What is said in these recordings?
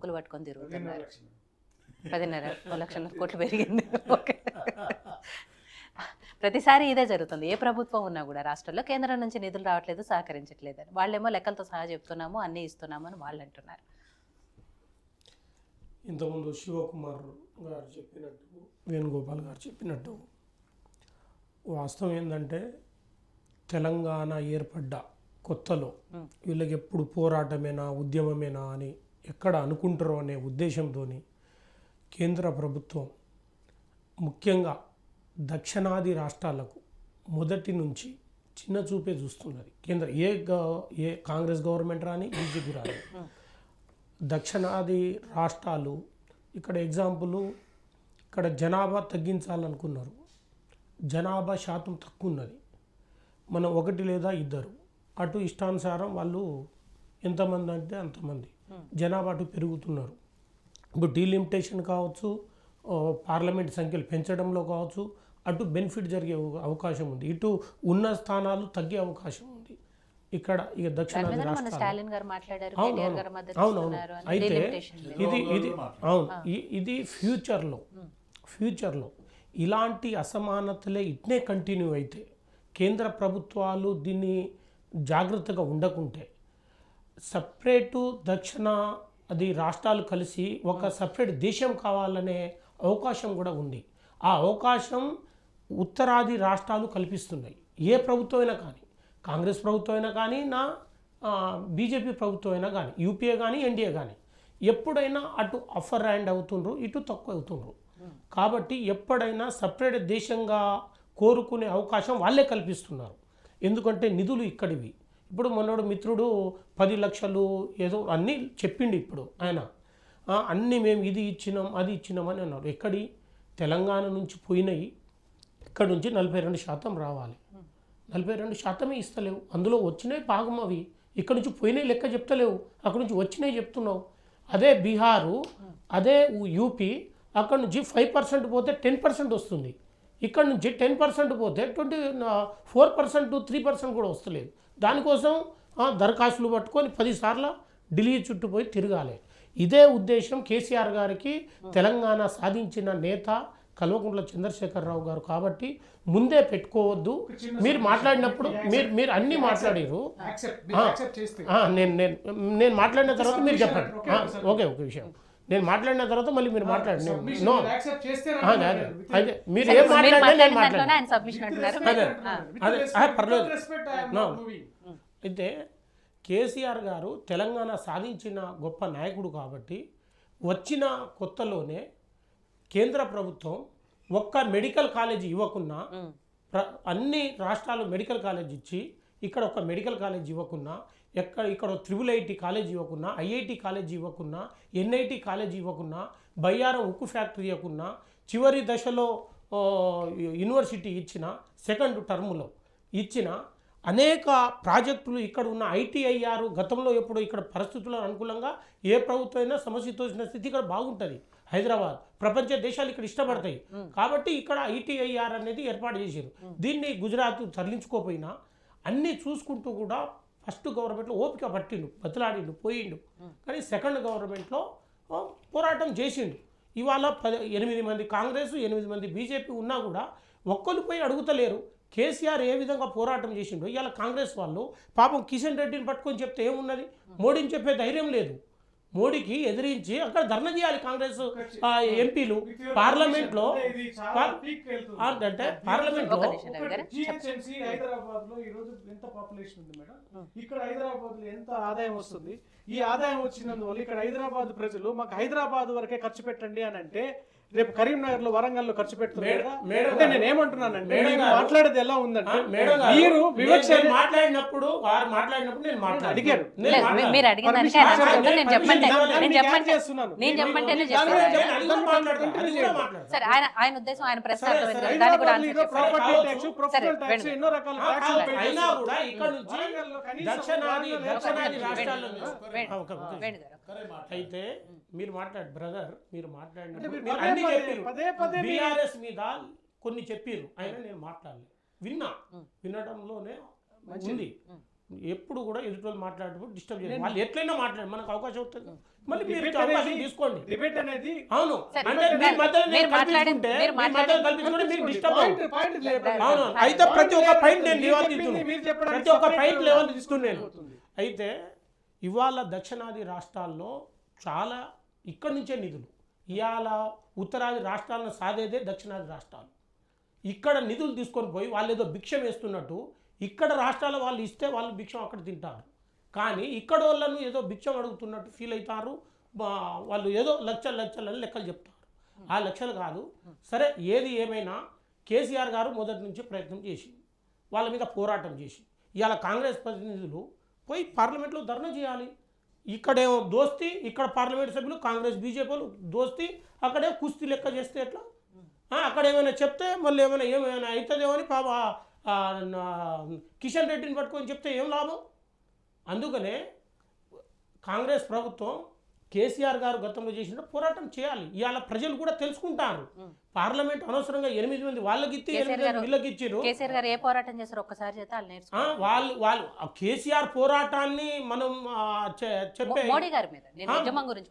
బుక్కులు పట్టుకొని తిరుగుతున్నారు. 10,500 కోట్లు పెరిగింది. ఓకే, ప్రతిసారి ఇదే జరుగుతుంది. ఏ ప్రభుత్వం ఉన్నా కూడా రాష్ట్రంలో కేంద్రం నుంచి నిధులు రావట్లేదు, సహకరించట్లేదు అని వాళ్ళేమో లెక్కలతో సహా చెప్తున్నాము, అన్నీ ఇస్తున్నాము అని వాళ్ళు అంటున్నారు. ఇంతకుముందు శివకుమార్ గారు చెప్పినట్టు, వేణుగోపాల్ గారు చెప్పినట్టు వాస్తవం ఏంటంటే తెలంగాణ ఏర్పడ్డ కొత్తలో వీళ్ళకి ఎప్పుడు పోరాటమేనా ఉద్యమమేనా అని ఎక్కడ అనుకుంటారో అనే ఉద్దేశంతో కేంద్ర ప్రభుత్వం ముఖ్యంగా దక్షిణాది రాష్ట్రాలకు మొదటి నుంచి చిన్న చూపే చూస్తున్నది. కేంద్ర ఏ కాంగ్రెస్ గవర్నమెంట్ రాని బీజేపీ రాని దక్షిణాది రాష్ట్రాలు ఇక్కడ ఎగ్జాంపుల్ ఇక్కడ జనాభా తగ్గించాలనుకున్నారు, జనాభా శాతం తక్కువ ఉన్నది, మనం 1 లేదా 2 అటు ఇష్టానుసారం వాళ్ళు ఎంతమంది అంటే అంతమంది జనాభా అటు పెరుగుతున్నారు. ఇప్పుడు డీలిమిటేషన్ కావచ్చు, పార్లమెంట్ సంఖ్యలు పెంచడంలో కావచ్చు, అటు బెనిఫిట్ జరిగే అవకాశం ఉంది, ఇటు ఉన్న స్థానాలు తగ్గే అవకాశం ఉంది. ఇక్కడ ఇక దక్షిణాది రాష్ట్రాలు అవునవును. అయితే ఇది ఫ్యూచర్లో ఇలాంటి అసమానతలే ఇట్నే కంటిన్యూ అయితే కేంద్ర ప్రభుత్వాలు దీన్ని జాగ్రత్తగా ఉండకుంటే సపరేటు దక్షిణ అది రాష్ట్రాలు కలిసి ఒక సపరేట్ దేశం కావాలనే అవకాశం కూడా ఉంది. ఆ అవకాశం ఉత్తరాది రాష్ట్రాలు కల్పిస్తున్నాయి. ఏ ప్రభుత్వం అయినా కానీ, కాంగ్రెస్ ప్రభుత్వం అయినా కానీ, బీజేపీ ప్రభుత్వం అయినా కానీ, యూపీఏ కానీ, ఎన్డీఏ కానీ, ఎప్పుడైనా అటు అఫర్ హ్యాండ్ అవుతుండ్రు, ఇటు తక్కువ అవుతుండ్రు. కాబట్టి ఎప్పుడైనా సపరేట్ దేశంగా కోరుకునే అవకాశం వాళ్ళే కల్పిస్తున్నారు. ఎందుకంటే నిధులు ఇక్కడివి. ఇప్పుడు మనోడు మిత్రుడు 10 లక్షలు ఏదో అన్నీ చెప్పిండు. ఇప్పుడు ఆయన అన్నీ మేము ఇది ఇచ్చినాం అది ఇచ్చినాం అని అన్నారు. ఎక్కడి తెలంగాణ నుంచి పోయినాయి, ఇక్కడ నుంచి 42% రావాలి. 42% ఇస్తలేవు. అందులో వచ్చినాయి భాగం అవి, ఇక్కడ నుంచి పోయినాయి లెక్క చెప్తలేవు, అక్కడ నుంచి వచ్చినాయి చెప్తున్నావు. అదే బీహారు, అదే యూపీ, అక్కడ నుంచి 5% పోతే 10% వస్తుంది. ఇక్కడ నుంచి 10% పోతే 24%, 3% కూడా వస్తలేదు. దానికోసం దరఖాస్తులు పట్టుకొని 10 సార్లు ఢిల్లీ చుట్టూ పోయి తిరగాలి. ఇదే ఉద్దేశం కేసీఆర్ గారికి తెలంగాణ సాధించిన నేత కల్వకుంట్ల చంద్రశేఖరరావు గారు. కాబట్టి ముందే పెట్టుకోవద్దు. మీరు మాట్లాడినప్పుడు మీరు అన్నీ మాట్లాడారు. నేను మాట్లాడిన తర్వాత మీరు చెప్పండి. ఓకే, ఒక విషయం నేను మాట్లాడిన తర్వాత మళ్ళీ మీరు మాట్లాడండి. అదే మీరు ఏం మాట్లాడినా నేను పర్లేదు. అయితే కేసీఆర్ గారు తెలంగాణ సాధించిన గొప్ప నాయకుడు కాబట్టి వచ్చిన కొత్తలోనే కేంద్ర ప్రభుత్వం ఒక్క మెడికల్ కాలేజీ ఇవ్వకున్నా, అన్ని రాష్ట్రాలు మెడికల్ కాలేజ్ ఇచ్చి ఇక్కడ ఒక మెడికల్ కాలేజ్ ఇవ్వకున్నా, ఇక్కడ IIIT కాలేజ్ ఇవ్వకున్నా, IIT కాలేజ్ ఇవ్వకున్నా, NIT కాలేజ్ ఇవ్వకున్నా, బయ్యారం ఉక్కు ఫ్యాక్టరీ ఇవ్వకున్నా, చివరి దశలో యూనివర్సిటీ ఇచ్చిన సెకండ్ టర్ములో ఇచ్చిన అనేక ప్రాజెక్టులు ఇక్కడ ఉన్న ITIR గతంలో ఎప్పుడు ఇక్కడ పరిస్థితుల అనుకూలంగా ఏ ప్రభుత్వం అయినా సమశీతోష్ణ స్థితి ఇక్కడ బాగుంటుంది. హైదరాబాద్ ప్రపంచ దేశాలు ఇక్కడ ఇష్టపడతాయి కాబట్టి ఇక్కడ ITIR అనేది ఏర్పాటు చేశారు. దీన్ని గుజరాత్ తరలించుకోపోయినా అన్నీ చూసుకుంటూ కూడా ఫస్ట్ గవర్నమెంట్లో ఓపిక పట్టిండు, బతిలాడిండు, పోయిండు. కానీ సెకండ్ గవర్నమెంట్లో పోరాటం చేసిండు. ఇవాళ 8 మంది కాంగ్రెస్, 8 మంది బీజేపీ ఉన్నా కూడా ఒక్కరు పోయి అడుగుతలేరు. కేసీఆర్ ఏ విధంగా పోరాటం చేసిండో ఇవాళ కాంగ్రెస్ వాళ్ళు పాపం కిషన్ రెడ్డిని పట్టుకొని చెప్తే ఏమున్నది, మోడీని చెప్పే ధైర్యం లేదు. మోడీకి ఎదిరించి అక్కడ ధర్నా చేయాలి కాంగ్రెస్ ఎంపీలు పార్లమెంట్లో. అంటే పార్లమెంట్లో హైదరాబాద్ లో ఈ రోజు ఎంత పాపులేషన్ ఉంది మేడం, ఇక్కడ హైదరాబాద్ లో ఎంత ఆదాయం వస్తుంది, ఈ ఆదాయం వచ్చినందువల్ల ఇక్కడ హైదరాబాద్ ప్రజలు మాకు హైదరాబాద్ వరకే ఖర్చు పెట్టండి అని అంటే రేపు కరీంనగర్ లో వరంగల్ లో ఖర్చు పెడుతున్నారు. అంటే నేను ఏమంటున్నానంటే మాట్లాడేది ఎలా ఉందంటే మీరు వివక్ష మాట్లాడినప్పుడు వారు మాట్లాడినప్పుడు నేను అడిగారు మీరు ఆయన ఉద్దేశం ఆయన ప్రశ్న ఎన్నో రకాల అయితే మీరు మాట్లాడు బ్రదర్, మీరు మాట్లాడిన బీఆర్ఎస్ మీద కొన్ని చెప్పారు, ఆయన నేను మాట్లాడలేదు, వినడంలోనే ఉంది. ఎప్పుడు కూడా ఎదుటి వాళ్ళు మాట్లాడేటప్పుడు డిస్టర్బ్ చేయాలి. వాళ్ళు ఎట్లయినా మాట్లాడి మనకు అవకాశం అవుతుంది. మళ్ళీ మీరు Debate అవకాశం అనేది- తీసుకోండి. డిబేట్ అనేది అవును సరే, అంటే మీ మధ్యలో నేను మీరు మాట్లాడింది- కల్పించుకుంటే, మీరు మీ మధ్యలో కల్పించుకుంటే మీరు డిస్టర్బ్ అవుతుంది. అవును అయితే ప్రతి ఒక్క పాయింట్ నేను నివాదిస్తున్నాను. ప్రతి ఒక్క పాయింట్ లెవెల్ తీసుకున్నాను. అయితే ఇవాళ దక్షిణాది రాష్ట్రాల్లో చాలా ఇక్కడి నుంచే నిధులు, ఇవాళ ఉత్తరాది రాష్ట్రాలను సాధేదే దక్షిణాది రాష్ట్రాలు. ఇక్కడ నిధులు తీసుకొని పోయి వాళ్ళు ఏదో భిక్షం వేస్తున్నట్టు ఇక్కడ రాష్ట్రాల వాళ్ళు ఇస్తే వాళ్ళు భిక్షం అక్కడ తింటారు. కానీ ఇక్కడ వాళ్ళను ఏదో భిక్షం అడుగుతున్నట్టు ఫీల్ అవుతారు. వాళ్ళు ఏదో లక్షలని లెక్కలు చెప్తారు. ఆ లక్షలు కాదు. సరే ఏది ఏమైనా కేసీఆర్ గారు మొదటి నుంచి ప్రయత్నం చేసి వాళ్ళ మీద పోరాటం చేసి ఇవాళ కాంగ్రెస్ ప్రతినిధులు పోయి పార్లమెంట్లో ధర్నా చేయాలి. ఇక్కడేమో దోస్తి, ఇక్కడ పార్లమెంట్ సభ్యులు కాంగ్రెస్ బీజేపీలు దోస్తి, అక్కడే కుస్తీ లెక్క చేస్తే ఎట్లా? అక్కడ ఏమైనా చెప్తే మళ్ళీ ఏమైనా అవుతుందేమో అని కిషన్ రెడ్డిని పట్టుకొని చెప్తే ఏం లాభం? అందుకనే కాంగ్రెస్ ప్రభుత్వం కేసీఆర్ గారు గతంలో చేసిన పోరాటం చేయాలి. ఇవాళ ప్రజలు కూడా తెలుసుకుంటారు. పార్లమెంట్ అనవసరంగా 8 మంది వాళ్ళకి ఇచ్చి 8 మంది వీళ్ళకి ఇచ్చారు. కేసీఆర్ గారు ఏ పోరాటం చేశారు ఒక్కసారి చేస్తే వాళ్ళు నేర్చుకో. వాళ్ళు కేసీఆర్ పోరాటాన్ని మనం చెప్పే మోడీ గారి మీద నేను ఉద్యమం గురించి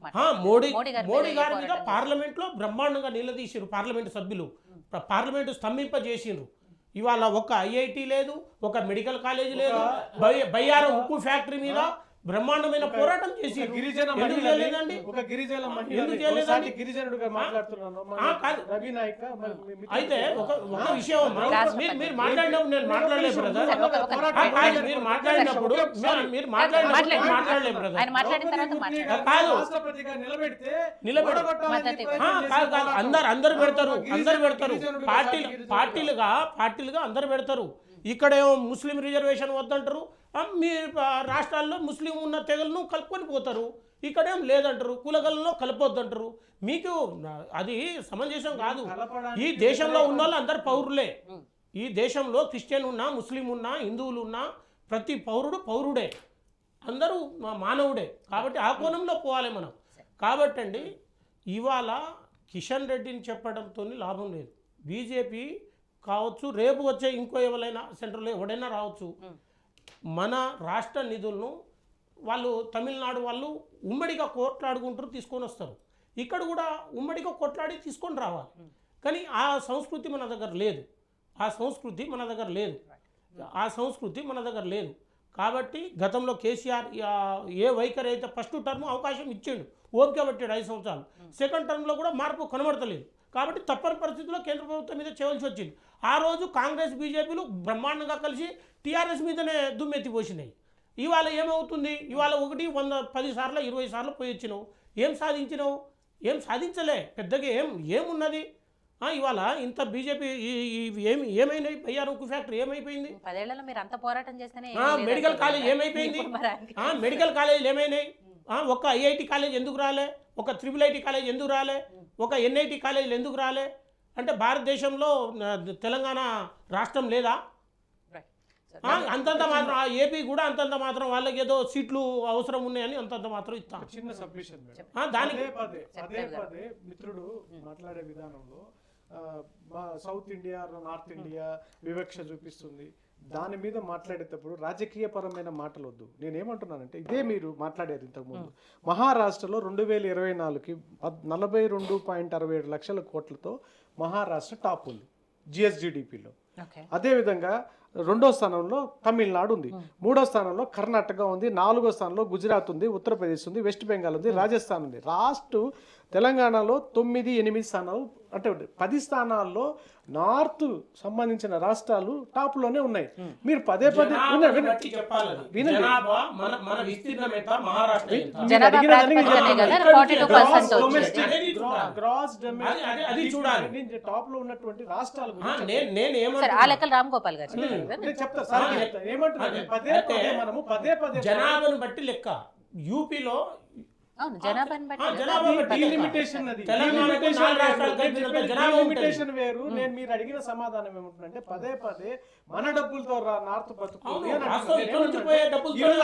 మోడీ గారి మీద పార్లమెంట్ లో బ్రహ్మాండంగా నిలదీసారు. పార్లమెంట్ సభ్యులు పార్లమెంట్ స్తంభింపజేసిండ్రు. ఇవాళ ఒక ఐఐటి లేదు, ఒక మెడికల్ కాలేజ్ లేదు, బయ్యారం ఉక్కు ఫ్యాక్టరీ మీద బ్రహ్మాండమైన పోరాటం చేసి గిరిజనుడుగా మాట్లాడుతున్నాను. అయితే ఒక విషయం మీరు మాట్లాడినప్పుడు నేను మాట్లాడలేదు బ్రదర్. మీరు మాట్లాడినప్పుడు మీరు మాట్లాడలేదు బ్రదర్. అందరు పెడతారు పార్టీలుగా అందరు పెడతారు. ఇక్కడేమో ముస్లిం రిజర్వేషన్ వద్దంటారు, మీ రాష్ట్రాల్లో ముస్లిం ఉన్న తెగలను కలుపుకొని పోతారు. ఇక్కడేం లేదంటారు, కులగలలో కలపొద్దంటారు. మీకు అది సమంజసం కాదు. ఈ దేశంలో ఉన్న వాళ్ళు అందరు పౌరులే. ఈ దేశంలో క్రిస్టియన్ ఉన్నా, ముస్లిం ఉన్నా, హిందువులు ఉన్నా, ప్రతి పౌరుడే, అందరూ మానవుడే. కాబట్టి ఆ కోణంలో పోవాలి మనం. కాబట్టి అండి ఇవాళ కిషన్ రెడ్డిని చెప్పడంతో లాభం లేదు. బీజేపీ కావచ్చు, రేపు వచ్చే ఇంకో ఎవరైనా సెంట్రల్లో ఎవడైనా రావచ్చు. మన రాష్ట్ర నిధులను వాళ్ళు తమిళనాడు వాళ్ళు ఉమ్మడిగా కొట్లాడుకుంటారు, తీసుకొని వస్తారు. ఇక్కడ కూడా ఉమ్మడిగా కొట్లాడి తీసుకొని రావాలి. కానీ ఆ సంస్కృతి మన దగ్గర లేదు. కాబట్టి గతంలో కేసీఆర్ ఏ వైఖరి అయితే ఫస్ట్ టర్మ్ అవకాశం ఇచ్చాడు, ఓపిక పట్టాడు 5 సంవత్సరాలు. సెకండ్ టర్మ్లో కూడా మార్పు కనబడతలేదు. కాబట్టి తప్పని పరిస్థితుల్లో కేంద్ర ప్రభుత్వం మీద చేయవలసి వచ్చింది. ఆ రోజు కాంగ్రెస్ బీజేపీలు బ్రహ్మాండంగా కలిసి టీఆర్ఎస్ మీదనే దుమ్మెత్తిపోసినాయి. ఇవాళ ఏమవుతుంది? ఇవాళ 100, 10 సార్లు 20 సార్లు పోయి వచ్చినావు, ఏం సాధించినావు? ఏం సాధించలే. పెద్దగా ఏమున్నది? ఇవాళ ఇంత బీజేపీ ఏమైనాయి? బయ్యారం ఉక్కు ఫ్యాక్టరీ ఏమైపోయింది? 10 ఏళ్లలో మీరు అంత పోరాటం చేస్తేనే మెడికల్ కాలేజ్ ఏమైపోయింది? మెడికల్ కాలేజీలు ఏమైనాయి? ఒక ఐఐటి కాలేజ్ ఎందుకు రాలే? ఒక IIIT కాలేజ్ ఎందుకు రాలే? ఒక NIT కాలేజీలు ఎందుకు రాలే? అంటే భారతదేశంలో తెలంగాణ రాష్ట్రం లేదా? అంతంత మాత్రం ఏపీ కూడా అంతంత మాత్రం వాళ్ళకి ఏదో సీట్లు అవసరం ఉన్నాయని అంతంత మాత్రం ఇస్తాం. చిన్న సబ్మిషన్ దానికి పదే మిత్రుడు మాట్లాడే విధానంలో మా సౌత్ ఇండియా నార్త్ ఇండియా వివక్ష చూపిస్తుంది. దాని మీద మాట్లాడేటప్పుడు రాజకీయపరమైన మాటలు వద్దు. నేనేమంటున్నానంటే ఇదే మీరు మాట్లాడారు ఇంతకుముందు. మహారాష్ట్రలో 2024కి 42.67 లక్షల కోట్లతో మహారాష్ట్ర టాప్ ఉంది GSGDPలో. అదేవిధంగా 2వ స్థానంలో తమిళనాడు ఉంది, 3వ స్థానంలో కర్ణాటక ఉంది, 4వ స్థానంలో గుజరాత్ ఉంది, ఉత్తరప్రదేశ్ ఉంది, వెస్ట్ బెంగాల్ ఉంది, రాజస్థాన్ ఉంది. తెలంగాణలో 9, 8 స్థానాలు, అంటే 10 స్థానాల్లో నార్త్ సంబంధించిన రాష్ట్రాలు టాప్ లోనే ఉన్నాయి. మీరు పదే టాప్ లో ఉన్నటువంటి రాష్ట్రాలు రామ్ గోపాల్ గారు చెప్తా సార్. ఏమంటున్నారు? పదే జనాభాను బట్టి లెక్క. యూపీలో వేరు. నేను మీరు అడిగిన సమాధానం ఏమంటుందంటే పదే మన డబ్బులతో నార్త్ బతుకుతుంది.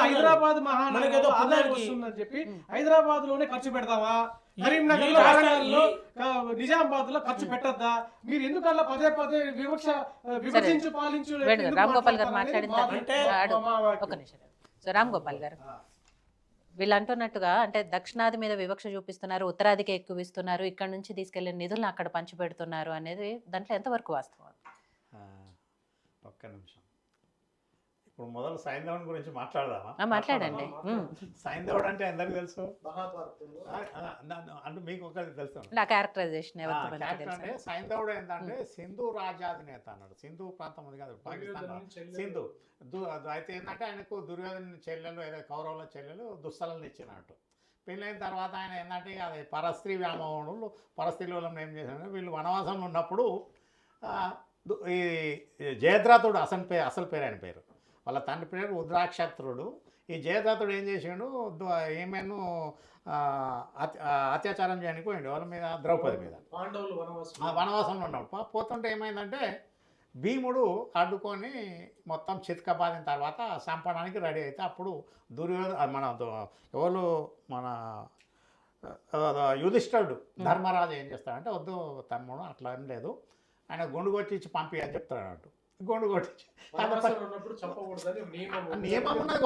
హైదరాబాద్ మహానగరం ఆదాయం వస్తుందని చెప్పి హైదరాబాద్ లోనే ఖర్చు పెడతావా? కరీంనగర్ లో, వరంగల్లో, నిజామాబాద్ లో ఖర్చు పెట్టద్దా? మీరు ఎందుకల్లా పదే విభజించు పాలించు? రామ్ గోపాల్ గారు మాట్లాడిన రామ్ గోపాల్ గారు వీళ్ళు అంటున్నట్టుగా అంటే దక్షిణాది మీద వివక్ష చూపిస్తున్నారు, ఉత్తరాదికి ఎక్కువ ఇస్తున్నారు, ఇక్కడ నుంచి తీసుకెళ్లిన నిధులను అక్కడ పంచిపెడుతున్నారు అనేది దాంట్లో ఎంతవరకు వాస్తవం? ఆ, ఒక్క నిమిషం. ఇప్పుడు మొదలు సైంధవుని గురించి మాట్లాడదామా? మాట్లాడండి. సైంధవుడు అంటే అందరికి తెలుసు, మహాభారతంలో అంటే మీకు ఒకరికి తెలుసు. నా క్యారెక్టరైజేషన్ ఎవరికి మనకి క్యారెక్టర్ తెలుసు. అంటే సైంధవుడు ఏంటంటే సింధు రాజ్యాధినేత అన్నాడు. సింధు ప్రాంతం ఉంది కదా పాకిస్తాన్, సింధు అయితే ఏంటంటే ఆయనకు దుర్యోధన చెల్లెలు ఏదో కౌరవుల చెల్లెలు దుస్తలను ఇచ్చినట్టు. పెళ్ళైన తర్వాత ఆయన ఏంటంటే అది పరస్త్రీ వ్యామోహులు, పరస్త్రీలను ఏం చేశారు, వీళ్ళు వనవాసంలో ఉన్నప్పుడు ఈ జయద్రథుడు అసలు పేరు ఆయన పేరు, వాళ్ళ తండ్రి పేరు రుద్రాక్షత్రుడు. ఈ జయద్రథుడు ఏం చేసిండు, ఈమెను అత్యాచారం చేయడానికి పోయిండు వాళ్ళ మీద, ద్రౌపది మీద. పాండవులు వనవాసంలో ఉన్నప్పుడు పోతుంటే ఏమైందంటే భీముడు అడ్డుకొని మొత్తం చితకబాదిన తర్వాత చంపడానికి రెడీ అయితే అప్పుడు మన ఎవరు మన యుధిష్ఠిరుడు ధర్మరాజు ఏం చేస్తాడంటే, వద్దు తమ్ముడు అట్లా ఏం లేదు, ఆయన గుండు కొట్టించి పంపి అని చెప్తాడు అన్నట్టు. గుండు కొట్టించి ఉన్నప్పుడు చెప్పకూడదని నియమం ఉన్నది.